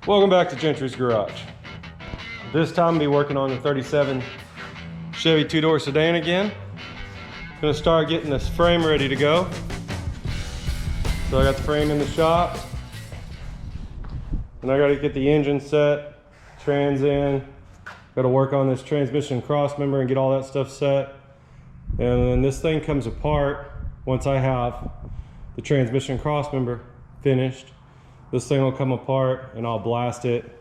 Welcome back to Gentry's Garage. This time I'll be working on the 37 Chevy two-door sedan again. Gonna start getting this frame ready to go. So I got the frame in the shop. And I gotta get the engine set, trans in. Gotta work on this transmission cross member and get all that stuff set. And then this thing comes apart once I have the transmission cross member finished. This thing will come apart and I'll blast it,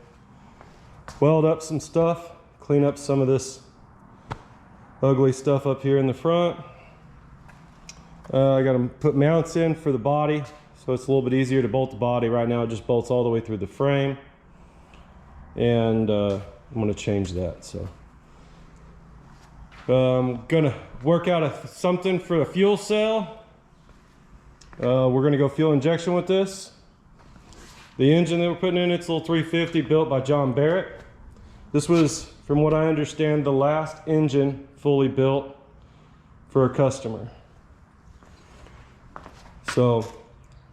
weld up some stuff, clean up some of this ugly stuff up here in the front. I got to put mounts in for the body, so it's a little bit easier to bolt the body. Right now it just bolts all the way through the frame, and I'm going to change that. So I'm going to work out something for a fuel cell. We're going to go fuel injection with this. The engine that we're putting in, it's a little 350 built by John Barrett. This was, from what I understand, the last engine fully built for a customer. So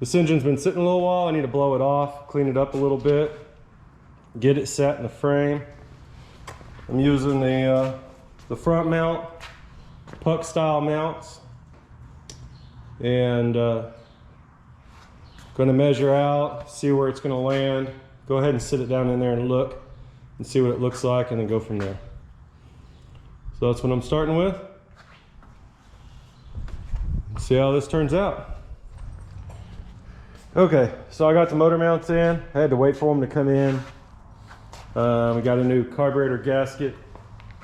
this engine's been sitting a little while. I need to blow it off, clean it up a little bit, get it set in the frame. I'm using the front mount, puck style mounts, and going to measure out, see where it's going to land, go ahead and sit it down in there and look and see what it looks like, and then go from there. So that's what I'm starting with. See how this turns out. Okay, so I got the motor mounts in. I had to wait for them to come in. We got a new carburetor gasket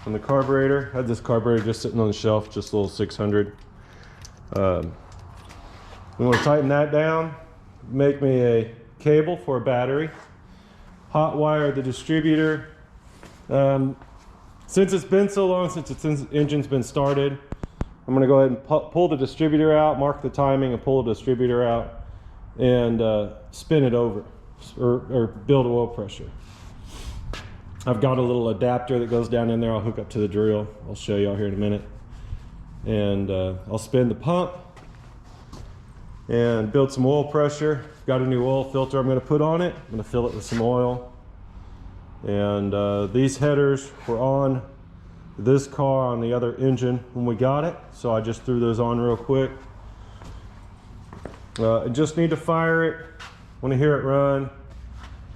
on the carburetor. I had this carburetor just sitting on the shelf, just a little 600. We want to tighten that down. Make me a cable for a battery, hot wire the distributor. Since it's been so long since the engine's been started, I'm going to go ahead and pull the distributor out, mark the timing, and pull the distributor out and spin it over, or build oil pressure. I've got a little adapter that goes down in there. I'll hook up to the drill. I'll show y'all here in a minute. And I'll spin the pump and build some oil pressure. Got a new oil filter I'm going to put on it. I'm going to fill it with some oil. And these headers were on this car on the other engine when we got it, so I just threw those on real quick. I just need to fire it when I hear it run,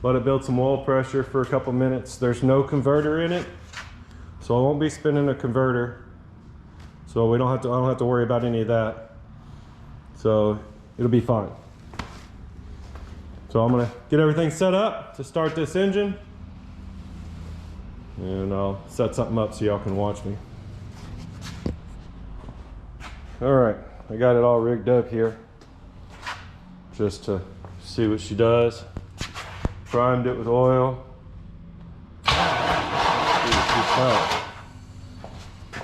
let it build some oil pressure for a couple minutes. There's no converter in it, so I won't be spinning a converter, so I don't have to worry about any of that. So it'll be fine. So I'm gonna get everything set up to start this engine, and I'll set something up so y'all can watch me. All right, I got it all rigged up here just to see what she does. Primed it with oil.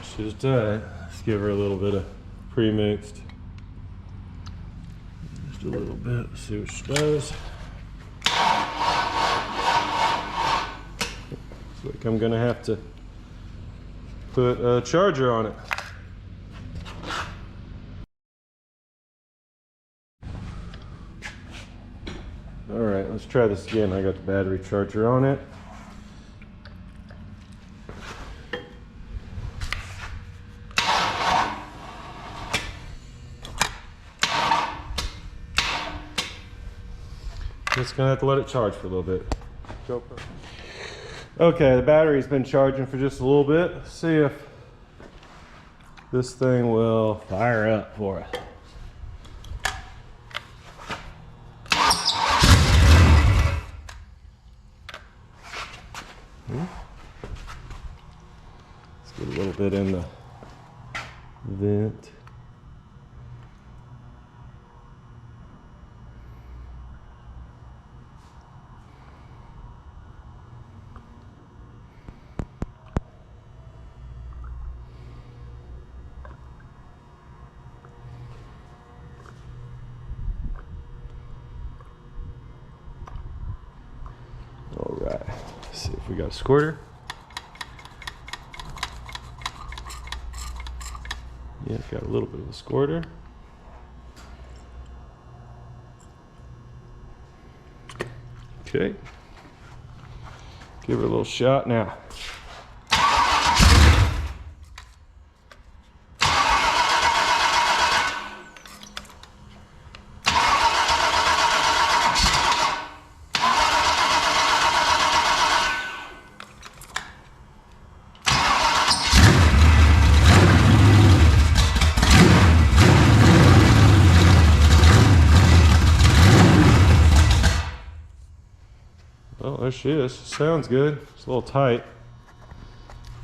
She's tight. Let's give her a little bit of pre-mixed. Just a little bit, see what she does. Looks like I'm gonna have to put a charger on it. All right, let's try this again. I got the battery charger on it. Just gonna have to let it charge for a little bit. Okay, the battery's been charging for just a little bit. Let's see if this thing will fire up for us. Let's get a little bit in the vent. All right, let's see if we got a squirter. Yeah, got a little bit of a squirter. Okay. Give her a little shot now. Oh, there she is. Sounds good. It's a little tight.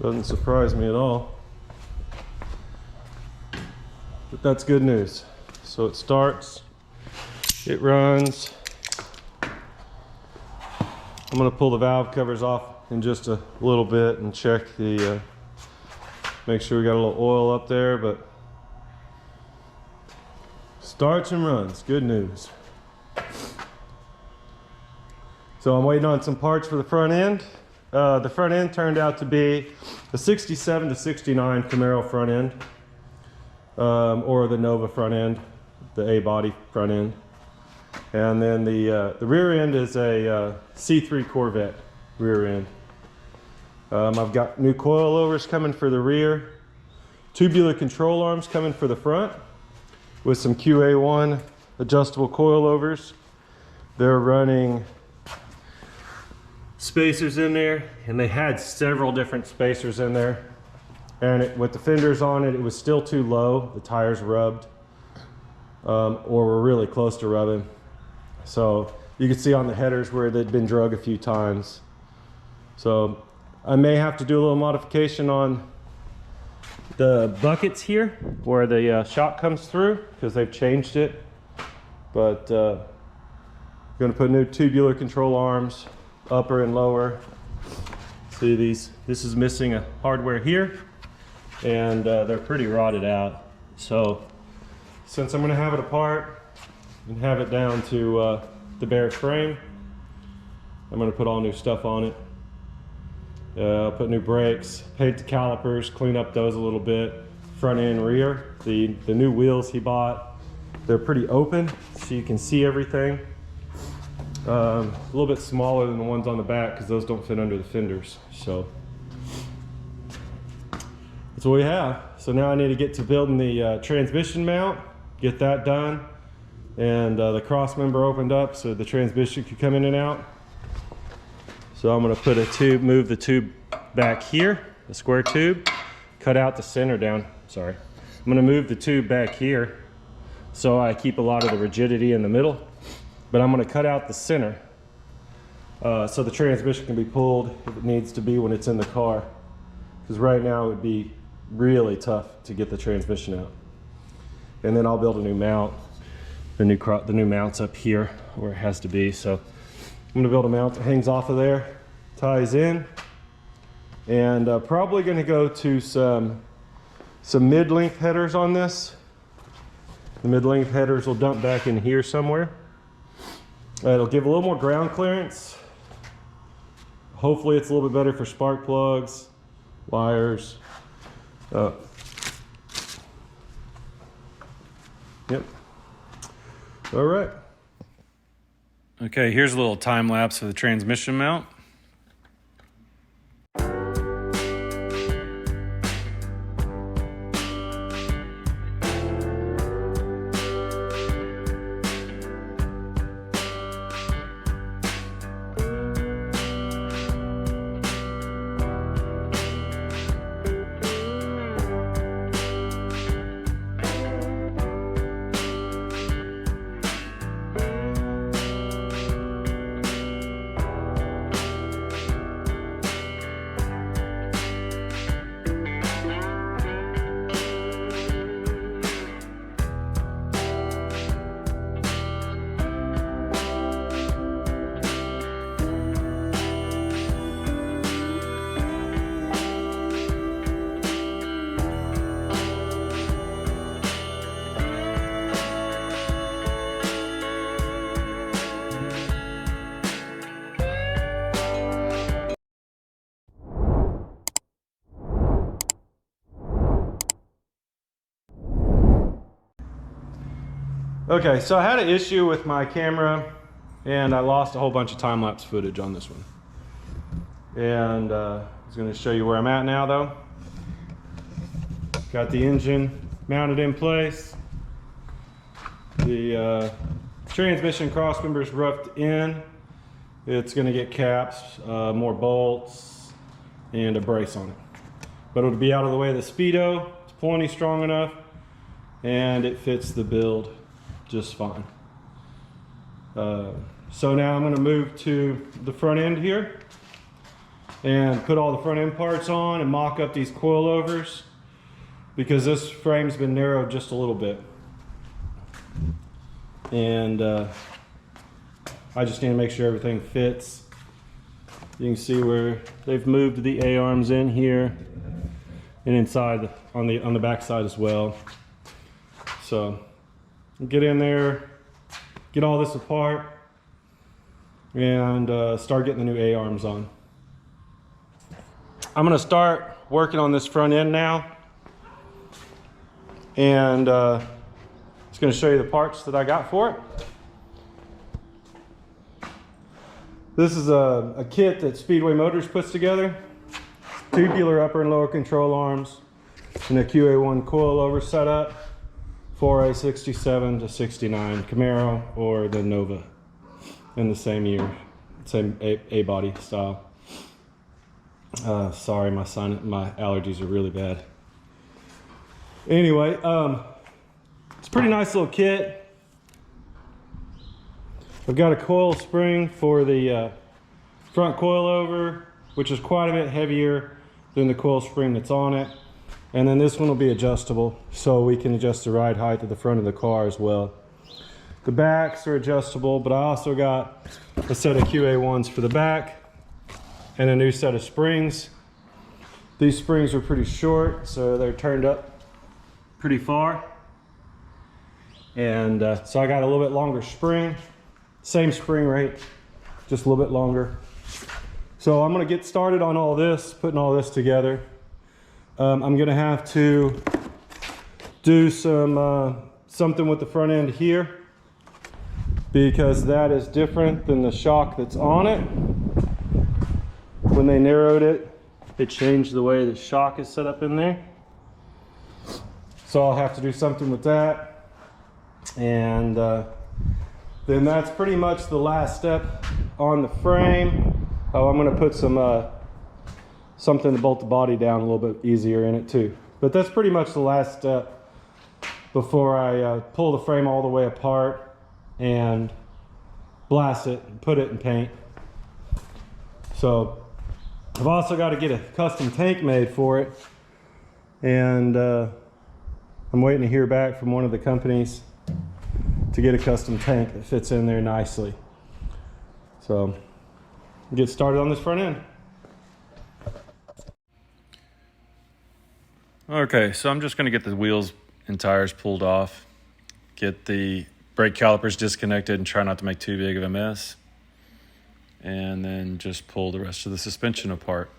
Doesn't surprise me at all. But that's good news. So it starts, it runs. I'm gonna pull the valve covers off in just a little bit and check the, make sure we got a little oil up there, but starts and runs, good news. So I'm waiting on some parts for the front end. The front end turned out to be a 67 to 69 Camaro front end, or the Nova front end, the A-body front end. And then the rear end is a C3 Corvette rear end. I've got new coilovers coming for the rear, tubular control arms coming for the front with some QA1 adjustable coilovers. They're running spacers in there, and they had several different spacers in there, and with the fenders on it, it was still too low. The tires rubbed, or were really close to rubbing. So you could see on the headers where they'd been drug a few times. So I may have to do a little modification on the buckets here where the shock comes through, because they've changed it. But going to put new tubular control arms, upper and lower. See these, this is missing a hardware here, and they're pretty rotted out. So since I'm going to have it apart and have it down to the bare frame, I'm going to put all new stuff on it. Put new brakes, paint the calipers, clean up those a little bit, front and rear. The new wheels he bought, they're pretty open so you can see everything. A little bit smaller than the ones on the back because those don't fit under the fenders. So that's what we have. So now I need to get to building the transmission mount, get that done, and the cross member opened up so the transmission could come in and out. So I'm going to put a tube, move the tube back here, the square tube, cut out the center down. Sorry, I'm going to move the tube back here so I keep a lot of the rigidity in the middle. But I'm going to cut out the center so the transmission can be pulled if it needs to be when it's in the car. Because right now it would be really tough to get the transmission out. And then I'll build a new mount. The new mount's up here where it has to be. So I'm going to build a mount that hangs off of there, ties in, and probably going to go to some mid-length headers on this. The mid-length headers will dump back in here somewhere. It'll give a little more ground clearance. Hopefully it's a little bit better for spark plugs, wires. Yep. All right. Okay, here's a little time lapse of the transmission mount. Okay, so I had an issue with my camera and I lost a whole bunch of time-lapse footage on this one. And I was going to show you where I'm at now though. Got the engine mounted in place. The transmission cross members roughed in. It's going to get caps, more bolts, and a brace on it. But it'll be out of the way of the Speedo. It's plenty strong enough, and it fits the build just fine. So now I'm going to move to the front end here and put all the front end parts on and mock up these coilovers, because this frame's been narrowed just a little bit. And I just need to make sure everything fits. You can see where they've moved the A-arms in here and inside on the back side as well. So get in there, get all this apart, and start getting the new A-arms on. I'm gonna start working on this front end now, and it's gonna show you the parts that I got for it. This is a kit that Speedway Motors puts together. Tubular upper and lower control arms and a QA1 coilover setup for a 67 to 69 Camaro or the Nova in the same year, same A-body style. Sorry, my allergies are really bad. Anyway, it's a pretty nice little kit. I've got a coil spring for the front coilover, which is quite a bit heavier than the coil spring that's on it. And then this one will be adjustable, so we can adjust the ride height to the front of the car as well. The backs are adjustable, but I also got a set of QA1s for the back and a new set of springs. These springs are pretty short, so they're turned up pretty far. And so I got a little bit longer spring. Same spring rate, just a little bit longer. So I'm gonna get started on all this, putting all this together. I'm gonna have to do something with the front end here, because that is different than the shock that's on it. When they narrowed it, it changed the way the shock is set up in there. So I'll have to do something with that. And then that's pretty much the last step on the frame. Oh, I'm gonna put something to bolt the body down a little bit easier in it too. But that's pretty much the last step before I pull the frame all the way apart and blast it and put it in paint. So I've also got to get a custom tank made for it. And I'm waiting to hear back from one of the companies to get a custom tank that fits in there nicely. So get started on this front end. Okay, so I'm just going to get the wheels and tires pulled off, get the brake calipers disconnected and try not to make too big of a mess, and then just pull the rest of the suspension apart.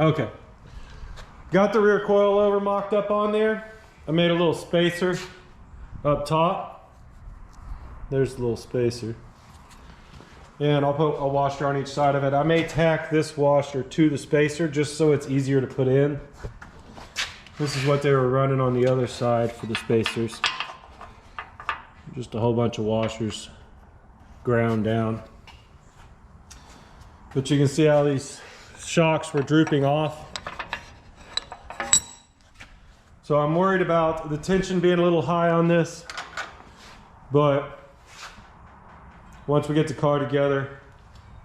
Okay. Got the rear coilover mocked up on there. I made a little spacer up top. There's the little spacer. And I'll put a washer on each side of it. I may tack this washer to the spacer just so it's easier to put in. This is what they were running on the other side for the spacers. Just a whole bunch of washers ground down. But you can see how these shocks were drooping off. So I'm worried about the tension being a little high on this, but once we get the car together,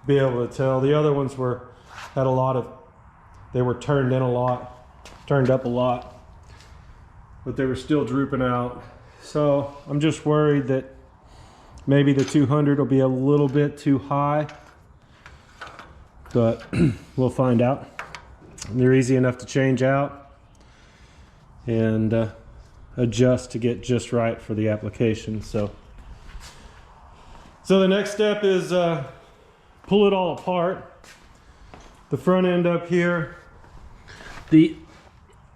be able to tell. The other ones had a lot of, they were turned in a lot, turned up a lot, but they were still drooping out. So I'm just worried that maybe the 200 will be a little bit too high, but we'll find out. They're easy enough to change out and adjust to get just right for the application. So the next step is pull it all apart. The front end up here, the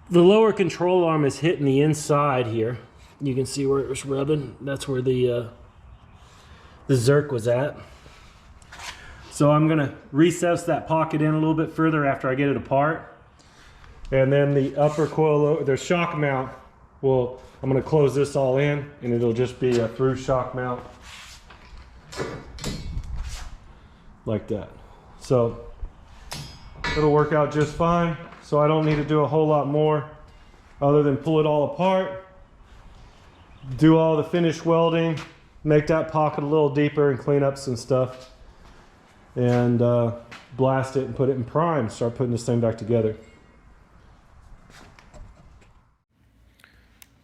lower control arm is hitting the inside here. You can see where it was rubbing. That's where the Zerk was at. So I'm gonna recess that pocket in a little bit further after I get it apart. And then the upper coil, the shock mount, I'm gonna close this all in and it'll just be a through shock mount. Like that. So it'll work out just fine. So I don't need to do a whole lot more other than pull it all apart, do all the finish welding, make that pocket a little deeper and clean up some stuff, and blast it and put it in prime, start putting this thing back together.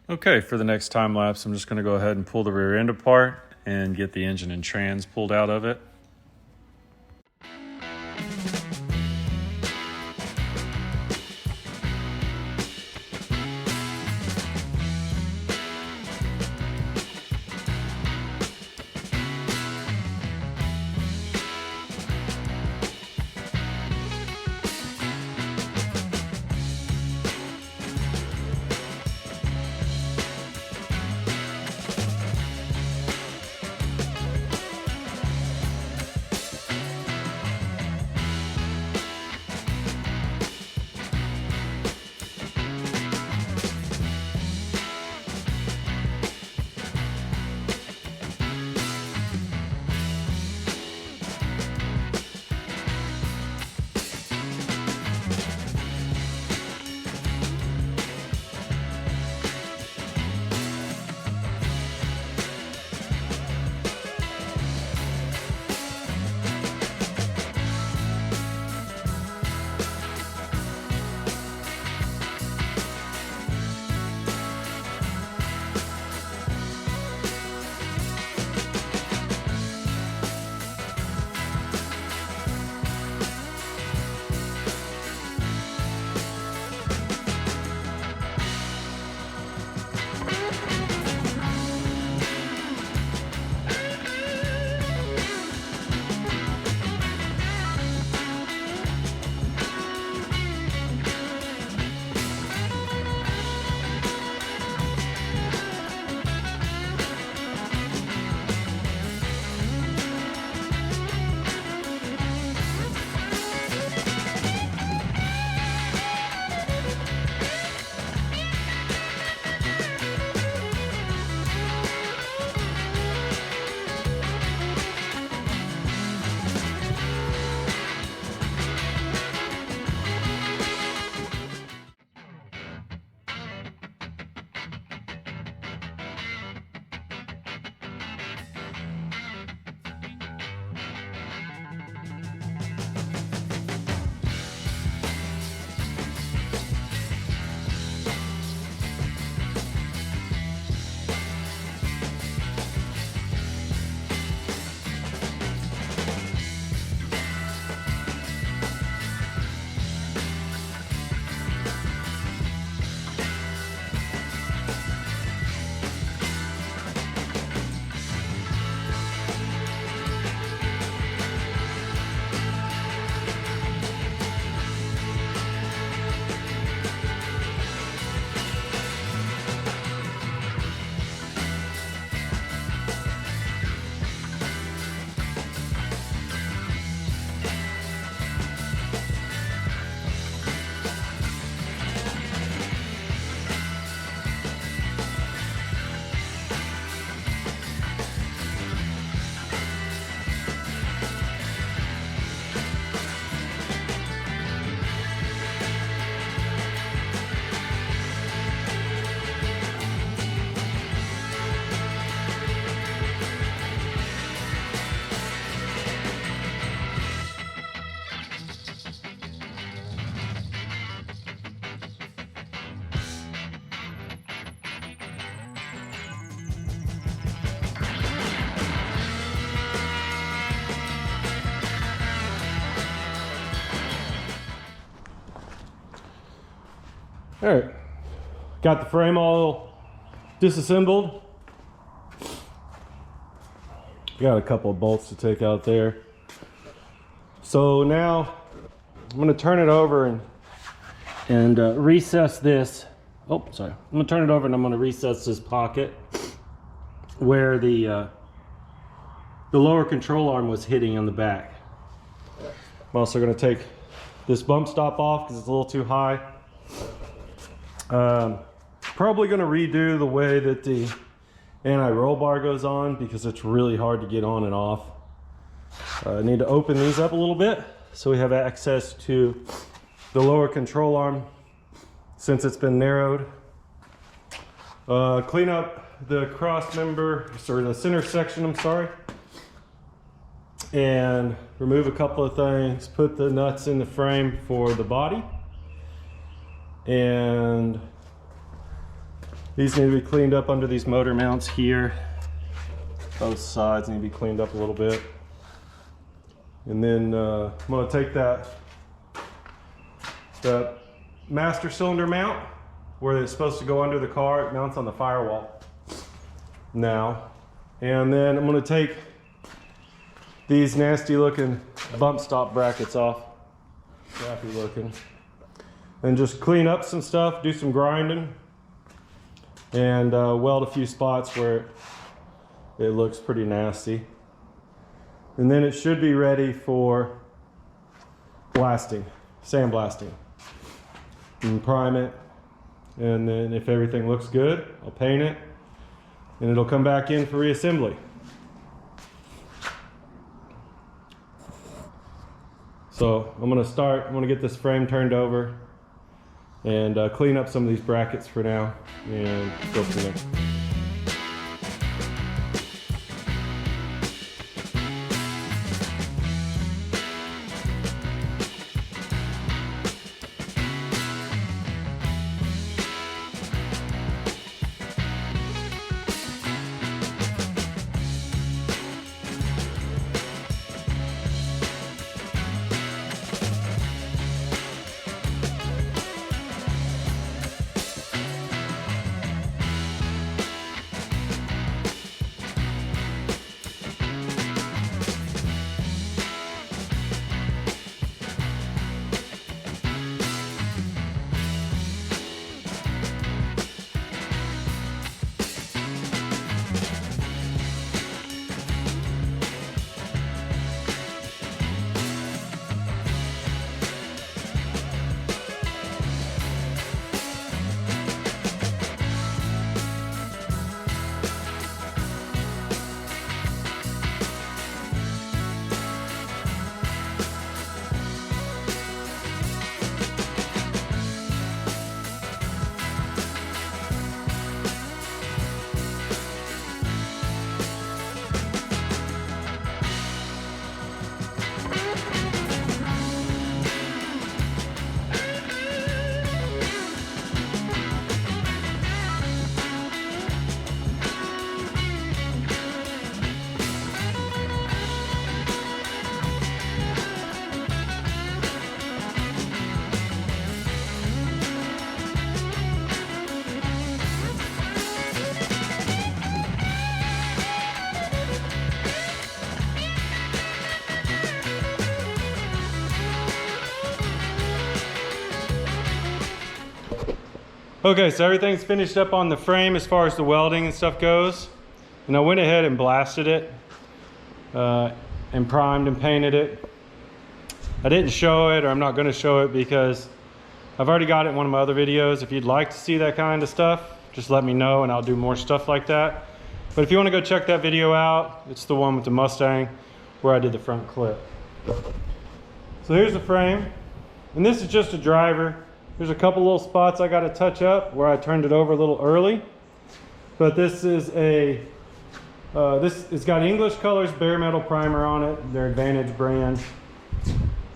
Okay, for the next time lapse, I'm just going to go ahead and pull the rear end apart and get the engine and trans pulled out of it. All right, got the frame all disassembled. Got a couple of bolts to take out there. So now I'm gonna turn it over and recess this. Oh, sorry. I'm gonna turn it over and I'm gonna recess this pocket where the lower control arm was hitting on the back. I'm also gonna take this bump stop off because it's a little too high. Probably gonna redo the way that the anti-roll bar goes on because it's really hard to get on and off. I need to open these up a little bit so we have access to the lower control arm since it's been narrowed. Clean up the cross member, or the center section, I'm sorry, and remove a couple of things. Put the nuts in the frame for the body, and these need to be cleaned up under these motor mounts here. Both sides need to be cleaned up a little bit. And then I'm going to take that master cylinder mount where it's supposed to go under the car. It mounts on the firewall now. And then I'm going to take these nasty looking bump stop brackets off. Crappy looking. And just clean up some stuff, do some grinding, and weld a few spots where it looks pretty nasty. And then it should be ready for blasting, sandblasting. And prime it. And then if everything looks good, I'll paint it. And it'll come back in for reassembly. So I'm gonna get this frame turned over and clean up some of these brackets for now and go from there. Okay, so everything's finished up on the frame as far as the welding and stuff goes. And I went ahead and blasted it and primed and painted it. I didn't show it, or I'm not going to show it because I've already got it in one of my other videos. If you'd like to see that kind of stuff, just let me know and I'll do more stuff like that. But if you want to go check that video out, it's the one with the Mustang where I did the front clip. So here's the frame, and this is just a driver. There's a couple little spots I got to touch up where I turned it over a little early. But this is a, it's got English Colors bare metal primer on it, their Advantage brand.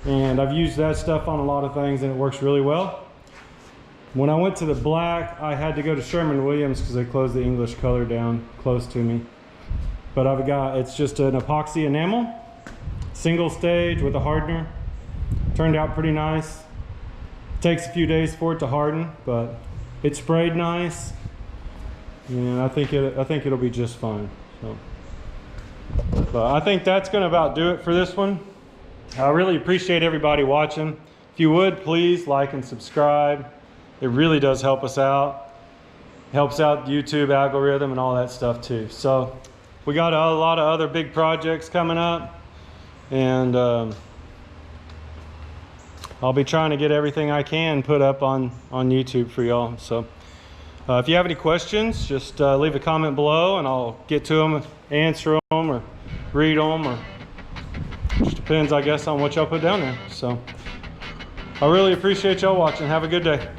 And I've used that stuff on a lot of things and it works really well. When I went to the black, I had to go to Sherwin-Williams because they closed the English Color down close to me. But I've got, it's just an epoxy enamel, single stage with a hardener. Turned out pretty nice. takes a few days for it to harden, but it sprayed nice, and I think it'll be just fine. So, but I think that's going to about do it for this one. I really appreciate everybody watching. If you would, please like and subscribe. It really does help us out. Helps out the YouTube algorithm and all that stuff too. So we got a lot of other big projects coming up, and I'll be trying to get everything I can put up on YouTube for y'all. So if you have any questions, just leave a comment below and I'll get to them, answer them, or read them, or just depends, I guess, on what y'all put down there. So I really appreciate y'all watching. Have a good day.